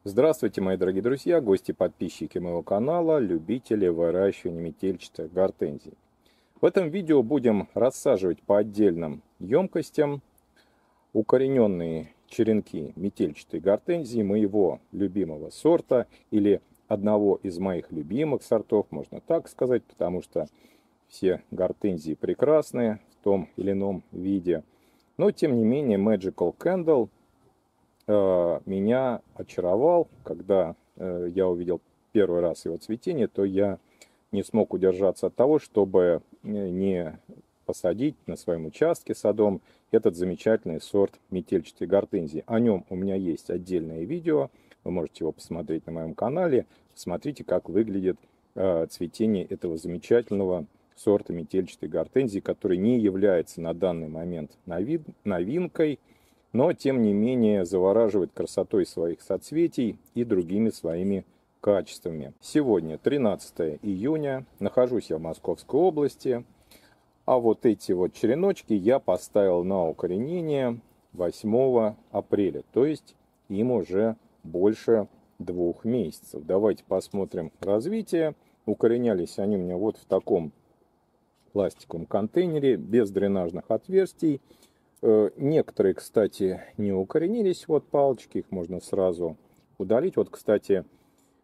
Здравствуйте, мои дорогие друзья, гости, подписчики моего канала, любители выращивания метельчатых гортензий. В этом видео будем рассаживать по отдельным емкостям укорененные черенки метельчатой гортензии моего любимого сорта или одного из моих любимых сортов, можно так сказать, потому что все гортензии прекрасные в том или ином виде. Но тем не менее Magical Candle меня очаровал, когда я увидел первый раз его цветение, то я не смог удержаться от того, чтобы не посадить на своем участке садом этот замечательный сорт метельчатой гортензии. О нем у меня есть отдельное видео, вы можете его посмотреть на моем канале. Смотрите, как выглядит цветение этого замечательного сорта метельчатой гортензии, который не является на данный момент новинкой, но тем не менее завораживает красотой своих соцветий и другими своими качествами. Сегодня 13 июня, нахожусь я в Московской области, а вот эти вот череночки я поставил на укоренение 8 апреля, то есть им уже больше 2 месяцев. Давайте посмотрим развитие. Укоренялись они у меня вот в таком пластиковом контейнере, без дренажных отверстий. Некоторые, кстати, не укоренились, вот палочки, их можно сразу удалить. Вот, кстати,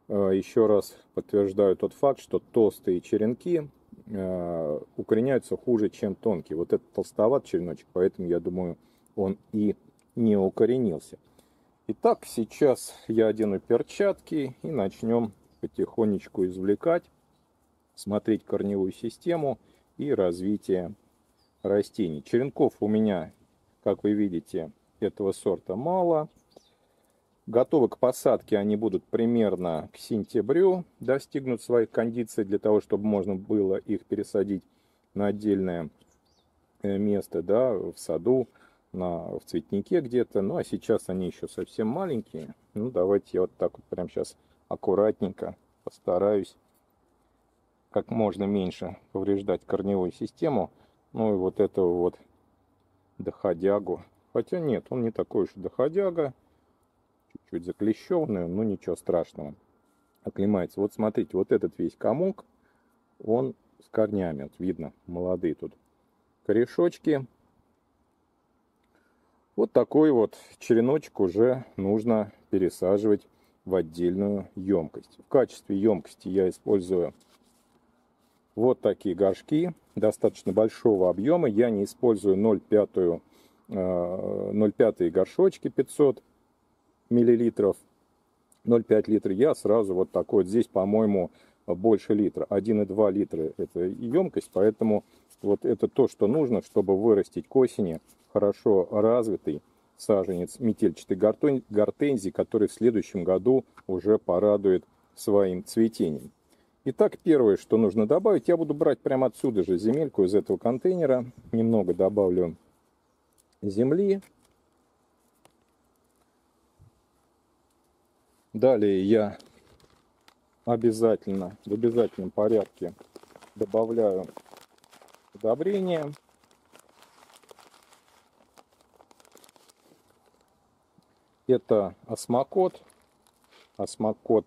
еще раз подтверждаю тот факт, что толстые черенки укореняются хуже, чем тонкие. Вот этот толстоват череночек, поэтому, я думаю, он и не укоренился. Итак, сейчас я одену перчатки и начнем потихонечку извлекать, смотреть корневую систему и развитие растений. Черенков у меня, как вы видите, этого сорта мало. Готовы к посадке они будут примерно к сентябрю, достигнут своих кондиций для того, чтобы можно было их пересадить на отдельное место, да, в саду, в цветнике где-то. Ну а сейчас они еще совсем маленькие. Ну давайте я вот так вот прямо сейчас аккуратненько постараюсь как можно меньше повреждать корневую систему. Ну и вот этого вот доходягу. Хотя нет, он не такой уж доходяга. Чуть-чуть заклещенный, но ничего страшного. Оклемается. Вот смотрите, вот этот весь комок, он с корнями. Вот видно, молодые тут корешочки. Вот такой вот череночек уже нужно пересаживать в отдельную емкость. В качестве емкости я использую вот такие горшки достаточно большого объема. Я не использую 0,5 горшочки 500 миллилитров, 0,5 литра. Я сразу вот такой вот, здесь, по-моему, больше литра. 1,2 литра это емкость, поэтому вот это то, что нужно, чтобы вырастить к осени хорошо развитый саженец метельчатой гортензии, который в следующем году уже порадует своим цветением. Итак, первое, что нужно добавить, я буду брать прямо отсюда же земельку из этого контейнера. Немного добавлю земли. Далее я в обязательном порядке добавляю удобрения. Это осмокот. Осмокот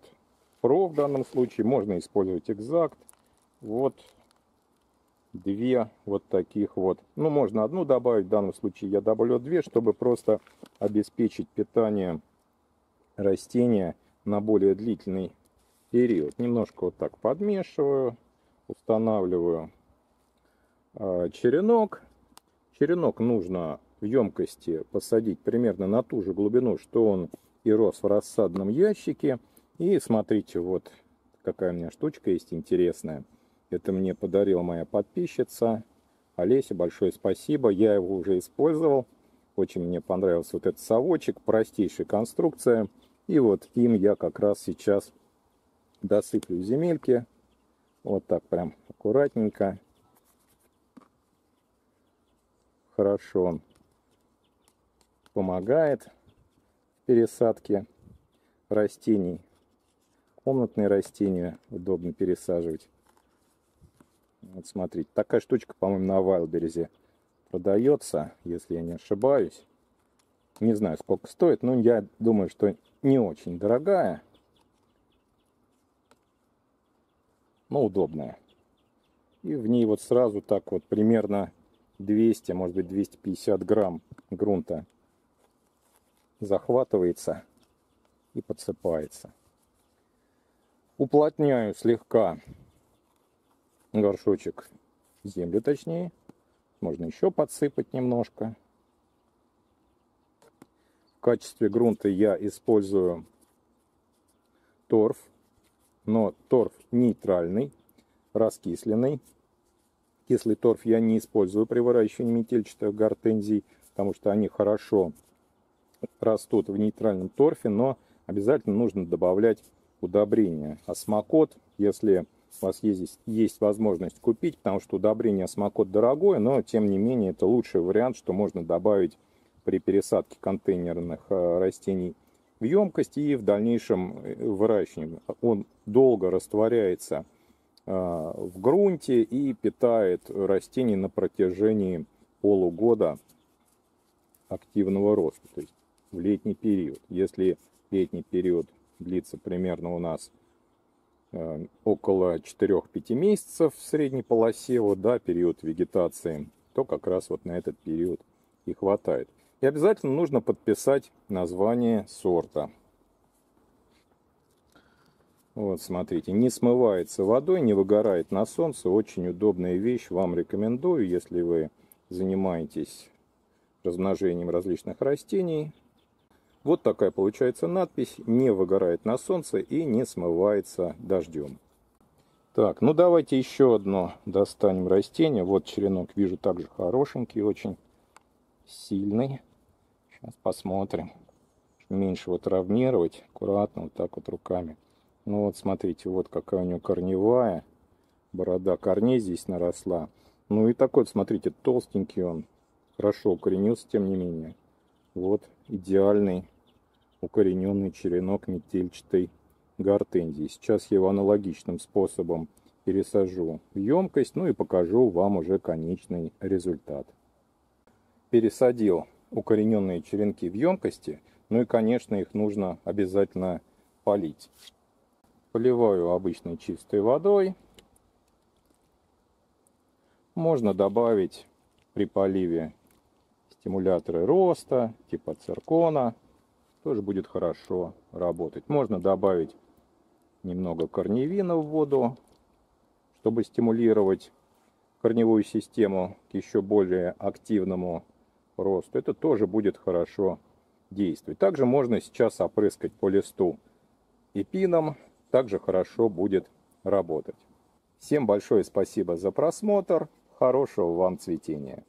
Про в данном случае. Можно использовать экзакт. Вот две вот таких вот. Ну, можно одну добавить. В данном случае я добавлю две, чтобы просто обеспечить питание растения на более длительный период. Немножко вот так подмешиваю, устанавливаю черенок. Черенок нужно в емкости посадить примерно на ту же глубину, что он и рос в рассадном ящике. И смотрите, вот какая у меня штучка есть интересная. Это мне подарила моя подписчица Олеся. Большое спасибо. Я его уже использовал. Очень мне понравился вот этот совочек. Простейшая конструкция. И вот им я как раз сейчас досыплю земельки. Вот так прям аккуратненько. Хорошо он помогает в пересадке растений. Комнатные растения удобно пересаживать. Вот смотрите, такая штучка, по-моему, на Вайлдберризе продается, если я не ошибаюсь. Не знаю, сколько стоит, но я думаю, что не очень дорогая, но удобная. И в ней вот сразу так вот примерно 200, может быть 250 грамм грунта захватывается и подсыпается. Уплотняю слегка горшочек, землю точнее. Можно еще подсыпать немножко. В качестве грунта я использую торф, но торф нейтральный, раскисленный. Кислый торф я не использую при выращивании метельчатых гортензий, потому что они хорошо растут в нейтральном торфе, но обязательно нужно добавлять удобрения. Осмокот, если у вас есть возможность купить, потому что удобрение осмокот дорогое, но тем не менее это лучший вариант, что можно добавить при пересадке контейнерных растений в емкость и в дальнейшем выращивании. Он долго растворяется в грунте и питает растения на протяжении полугода активного роста, то есть в летний период. Если летний период длится примерно у нас около 4-5 месяцев в средней полосе, вот, да, период вегетации, то как раз вот на этот период и хватает. И обязательно нужно подписать название сорта. Вот, смотрите, не смывается водой, не выгорает на солнце. Очень удобная вещь, вам рекомендую, если вы занимаетесь размножением различных растений. Вот такая получается надпись, не выгорает на солнце и не смывается дождем. Так, ну давайте еще одно достанем растение. Вот черенок, вижу, также хорошенький, очень сильный. Сейчас посмотрим. Меньше его травмировать, аккуратно, вот так вот руками. Ну вот смотрите, вот какая у него корневая, борода корней здесь наросла. Ну и такой, смотрите, толстенький он, хорошо укоренился, тем не менее. Вот идеальный укорененный черенок метельчатой гортензии. Сейчас я его аналогичным способом пересажу в емкость, ну и покажу вам уже конечный результат. Пересадил укорененные черенки в емкости, ну и, конечно, их нужно обязательно полить. Поливаю обычной чистой водой. Можно добавить при поливе стимуляторы роста, типа циркона. Тоже будет хорошо работать. Можно добавить немного корневина в воду, чтобы стимулировать корневую систему к еще более активному росту. Это тоже будет хорошо действовать. Также можно сейчас опрыскать по листу эпином. Также хорошо будет работать. Всем большое спасибо за просмотр. Хорошего вам цветения.